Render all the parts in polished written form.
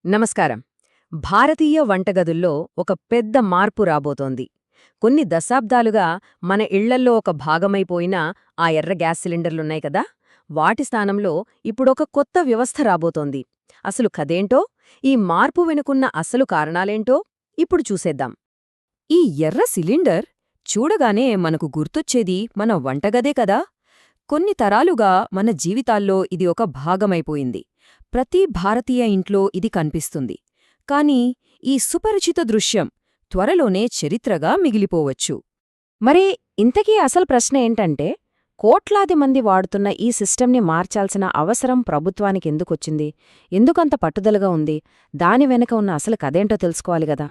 నమస్కారం. భారతీయ వంటగదుల్లో ఒక పెద్ద మార్పు రాబోతోంది. కొన్ని దశాబ్దాలుగా మన ఇళ్లల్లో ఒక భాగమైపోయిన ఆ ఎర్ర గ్యాస్ సిలిండర్లున్నాయి కదా, వాటి స్థానంలో ఇప్పుడొక కొత్త వ్యవస్థ రాబోతోంది. అసలు కదేంటో, ఈ మార్పు వెనుకున్న అసలు కారణాలేంటో ఇప్పుడు చూసేద్దాం. ఈ ఎర్ర సిలిండర్ చూడగానే మనకు గుర్తొచ్చేది మన వంటగదే కదా. కొన్ని తరాలుగా మన జీవితాల్లో ఇది ఒక భాగమైపోయింది. ప్రతి భారతీయ ఇంట్లో ఇది కనిపిస్తుంది. కాని ఈ సుపరిచిత దృశ్యం త్వరలోనే చరిత్రగా మిగిలిపోవచ్చు. మరి ఇంతకీ అసలు ప్రశ్న ఏంటంటే, కోట్లాది మంది వాడుతున్న ఈ సిస్టమ్ని మార్చాల్సిన అవసరం ప్రభుత్వానికెందుకొచ్చింది? ఎందుకంత పట్టుదలగా ఉంది? దాని వెనక ఉన్న అసలు కదేంటో తెలుసుకోవాలి గదా.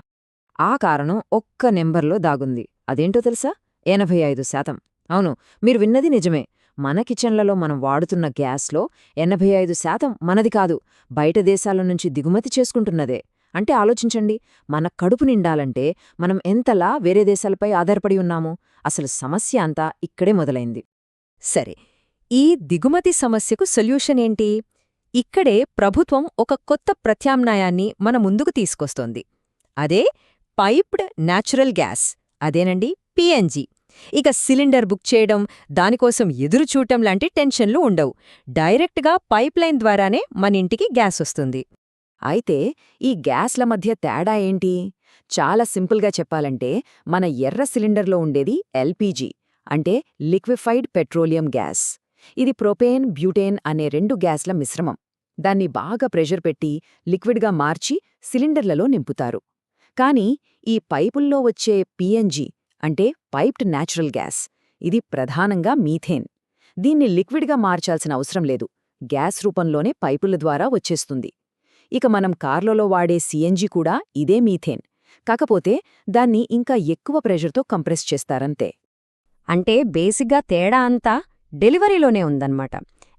ఆ కారణం ఒక్క నెంబర్లో దాగుంది. అదేంటో తెలుసా? 85%. అవును, మీరు విన్నది నిజమే. మన కిచెన్లలో మనం వాడుతున్న గ్యాస్లో 85% మనది కాదు, బయట దేశాల నుంచి దిగుమతి చేసుకుంటున్నదే. అంటే ఆలోచించండి, మన కడుపు నిండాలంటే మనం ఎంతలా వేరే దేశాలపై ఆధారపడి ఉన్నాము. అసలు సమస్య అంతా ఇక్కడే మొదలైంది. సరే, ఈ దిగుమతి సమస్యకు సొల్యూషన్ ఏంటి? ఇక్కడే ప్రభుత్వం ఒక కొత్త ప్రత్యామ్నాయాన్ని మన ముందుకు తీసుకొస్తోంది. అదే పైప్డ్ న్యాచురల్ గ్యాస్. అదేనండి పిఎన్జి. ఇక సిలిండర్ బుక్ చేయడం, దానికోసం ఎదురుచూడటం లాంటి టెన్షన్లు ఉండవు. డైరెక్ట్గా పైప్లైన్ ద్వారానే మన ఇంటికి గ్యాస్ వస్తుంది. అయితే ఈ గ్యాస్ల మధ్య తేడా ఏంటి? చాలా సింపుల్గా చెప్పాలంటే, మన ఎర్ర సిలిండర్లో ఉండేది ఎల్పీజీ, అంటే లిక్విఫైడ్ పెట్రోలియం గ్యాస్. ఇది ప్రొపేన్, బ్యూటేన్ అనే 2 గ్యాస్ల మిశ్రమం. దాన్ని బాగా ప్రెషర్ పెట్టి లిక్విడ్గా మార్చి సిలిండర్లలో నింపుతారు. కాని ఈ పైపుల్లో వచ్చే పిఎన్జి, అంటే పైప్డ్ న్యాచురల్ గ్యాస్, ఇది ప్రధానంగా మీథేన్. దీన్ని లిక్విడ్గా మార్చాల్సిన అవసరం లేదు, గ్యాస్ రూపంలోనే పైపుల ద్వారా వచ్చేస్తుంది. ఇక మనం కార్లలో వాడే సిఎన్జి కూడా ఇదే మీథేన్. కాకపోతే దాన్ని ఇంకా ఎక్కువ ప్రెషర్తో కంప్రెస్ చేస్తారంతే. అంటే బేసిక్గా తేడా అంతా డెలివరీలోనే ఉందన్నమాట.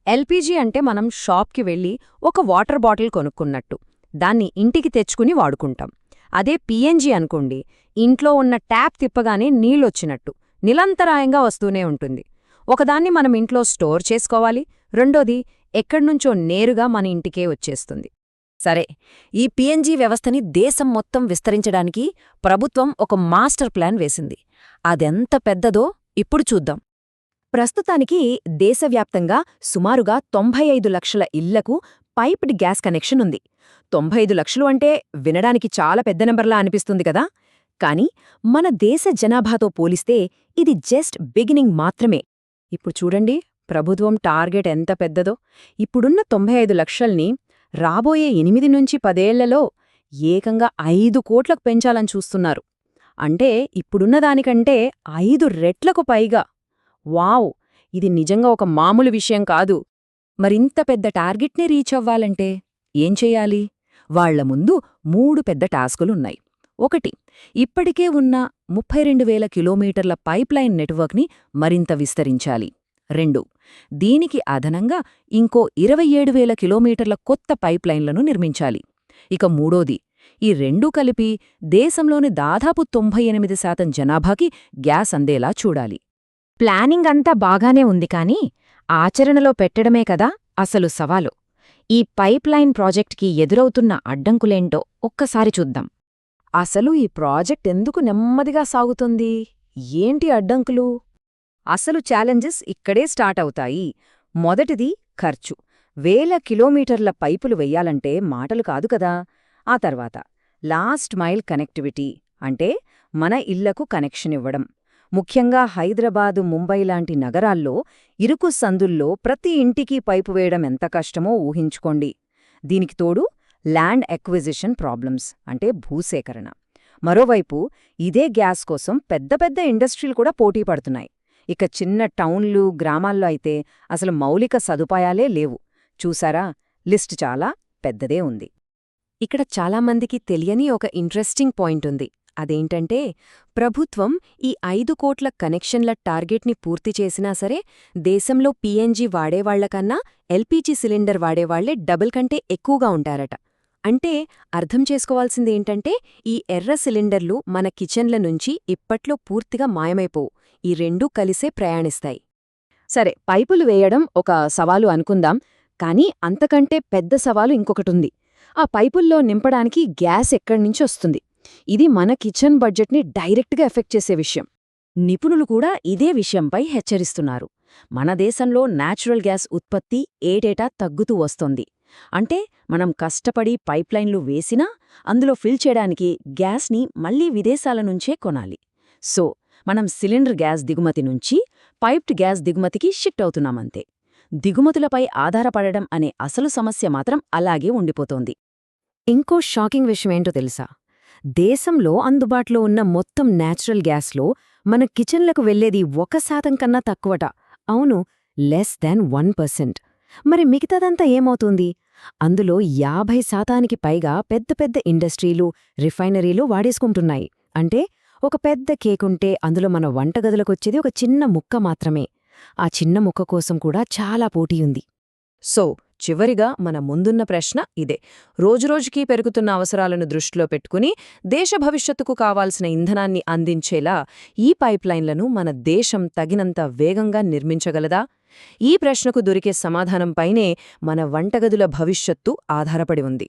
ఎల్పీజీ అంటే మనం షాప్కి వెళ్ళి ఒక వాటర్ బాటిల్ కొనుక్కున్నట్టు, దాన్ని ఇంటికి తెచ్చుకుని వాడుకుంటాం. అదే పిఎన్జి అనుకోండి, ఇంట్లో ఉన్న ట్యాప్ తిప్పగానే నీళ్ళొచ్చినట్టు నిరంతరాయంగా వస్తూనే ఉంటుంది. ఒకదాన్ని మనం ఇంట్లో స్టోర్ చేసుకోవాలి, రెండోది ఎక్కడ్నుంచో నేరుగా మన ఇంటికే వచ్చేస్తుంది. సరే, ఈ పిఎన్జి వ్యవస్థని దేశం మొత్తం విస్తరించడానికి ప్రభుత్వం ఒక మాస్టర్ ప్లాన్ వేసింది. అదెంత పెద్దదో ఇప్పుడు చూద్దాం. ప్రస్తుతానికి దేశవ్యాప్తంగా సుమారుగా 95 లక్షల ఇళ్లకు పైప్డ్ గ్యాస్ కనెక్షన్ ఉంది. 95 లక్షలు అంటే వినడానికి చాలా పెద్ద నెంబర్లా అనిపిస్తుంది కదా. కాని మన దేశ జనాభాతో పోలిస్తే ఇది జస్ట్ బిగినింగ్ మాత్రమే. ఇప్పుడు చూడండి, ప్రభుత్వం టార్గెట్ ఎంత పెద్దదో. ఇప్పుడున్న 95 లక్షల్ని రాబోయే 8 నుంచి 10 ఏళ్లలో ఏకంగా 5 కోట్లకు పెంచాలని చూస్తున్నారు. అంటే ఇప్పుడున్న దానికంటే 5 రెట్లకు పైగా. వావ్! ఇది నిజంగా ఒక మామూలు విషయం కాదు. మరింత పెద్ద టార్గెట్ని రీచ్ అవ్వాలంటే ఏం చెయ్యాలి? వాళ్ల ముందు 3 పెద్ద టాస్కులున్నాయి. 1. ఇప్పటికే ఉన్న 32,000 కిలోమీటర్ల పైప్లైన్ నెట్వర్క్ని మరింత విస్తరించాలి. 2. దీనికి అదనంగా ఇంకో 27,000 కిలోమీటర్ల కొత్త పైప్లైన్లను నిర్మించాలి. ఇక 3. ఈ రెండూ కలిపి దేశంలోని దాదాపు 98% జనాభాకి గ్యాస్ అందేలా చూడాలి. ప్లానింగ్ అంతా బాగానే ఉంది, కానీ ఆచరణలో పెట్టడమే కదా అసలు సవాలు. ఈ పైప్లైన్ ప్రాజెక్ట్కి ఎదురవుతున్న అడ్డంకులేంటో ఒక్కసారి చూద్దాం. అసలు ఈ ప్రాజెక్ట్ ఎందుకు నెమ్మదిగా సాగుతుంది? ఏంటి అడ్డంకులు? అసలు ఛాలెంజెస్ ఇక్కడే స్టార్ట్ అవుతాయి. మొదటిది ఖర్చు. 1000 కిలోమీటర్ల పైపులు వెయ్యాలంటే మాటలు కాదు కదా. ఆ తర్వాత లాస్ట్ మైల్ కనెక్టివిటీ, అంటే మన ఇళ్లకు కనెక్షన్ ఇవ్వడం. ముఖ్యంగా హైదరాబాదు, ముంబై లాంటి నగరాల్లో ఇరుకు సందుల్లో ప్రతి ఇంటికి పైపు వేయడం ఎంత కష్టమో ఊహించుకోండి. దీనికి తోడు ల్యాండ్ ఎక్విజిషన్ ప్రాబ్లమ్స్, అంటే భూసేకరణ. మరోవైపు ఇదే గ్యాస్ కోసం పెద్ద పెద్ద ఇండస్ట్రీలు కూడా పోటీ పడుతున్నాయి. ఇక చిన్న టౌన్లు, గ్రామాల్లో అయితే అసలు మౌలిక సదుపాయాలే లేవు. చూసారా, లిస్ట్ చాలా పెద్దదే ఉంది. ఇక్కడ చాలామందికి తెలియని ఒక ఇంట్రెస్టింగ్ పాయింట్ ఉంది. అదేంటంటే, ప్రభుత్వం ఈ 5 కోట్ల కనెక్షన్ల టార్గెట్ని పూర్తి చేసినా సరే, దేశంలో పిఎన్జి వాడేవాళ్లకన్నా ఎల్పీజీ సిలిండర్ వాడేవాళ్లే డబుల్ కంటే ఎక్కువగా ఉంటారట. అంటే అర్థం చేసుకోవాల్సిందేంటంటే, ఈ ఎర్ర సిలిండర్లు మన కిచెన్ల నుంచి ఇప్పట్లో పూర్తిగా మాయమైపోవు. ఈ రెండూ కలిసే ప్రయాణిస్తాయి. సరే, పైపులు వేయడం ఒక సవాలు అనుకుందాం. కానీ అంతకంటే పెద్ద సవాలు ఇంకొకటుంది. ఆ పైపుల్లో నింపడానికి గ్యాస్ ఎక్కడ్నించొస్తుంది? ఇది మన కిచెన్ బడ్జెట్ని డైరెక్ట్గా ఎఫెక్ట్ చేసే విషయం. నిపుణులు కూడా ఇదే విషయంపై హెచ్చరిస్తున్నారు. మన దేశంలో న్యాచురల్ గ్యాస్ ఉత్పత్తి ఏటేటా తగ్గుతూ వస్తోంది. అంటే మనం కష్టపడి పైప్లైన్లు వేసినా అందులో ఫిల్ చేయడానికి గ్యాస్ని మళ్లీ విదేశాల నుంచే కొనాలి. సో మనం సిలిండర్ గ్యాస్ దిగుమతి నుంచి పైప్డ్ గ్యాస్ దిగుమతికి షిఫ్ట్ అవుతున్నామంతే. దిగుమతులపై ఆధారపడడం అనే అసలు సమస్య మాత్రం అలాగే ఉండిపోతోంది. ఇంకో షాకింగ్ విషయమేంటో తెలుసా? దేశంలో అందుబాటులో ఉన్న మొత్తం న్యాచురల్ గ్యాస్లో మన కిచెన్లకు వెళ్లేది 1% కన్నా తక్కువట. అవును, లెస్ దాన్ 1%. మరి మిగతాదంతా ఏమవుతుంది? అందులో 50% పైగా పెద్ద పెద్ద ఇండస్ట్రీలు, రిఫైనరీలు వాడేసుకుంటున్నాయి. అంటే ఒక పెద్ద కేకుంటే అందులో మన వంటగదులకొచ్చేది ఒక చిన్న ముక్క మాత్రమే. ఆ చిన్న ముక్క కోసం కూడా చాలా పోటీ ఉంది. సో చివరిగా మన ముందున్న ప్రశ్న ఇదే. రోజురోజుకీ పెరుగుతున్న అవసరాలను దృష్టిలో పెట్టుకుని దేశ భవిష్యత్తుకు కావాల్సిన ఇంధనాన్ని అందించేలా ఈ పైప్లైన్లను మన దేశం తగినంత వేగంగా నిర్మించగలదా? ఈ ప్రశ్నకు దొరికే సమాధానంపైనే మన వంటగదుల భవిష్యత్తు ఆధారపడి ఉంది.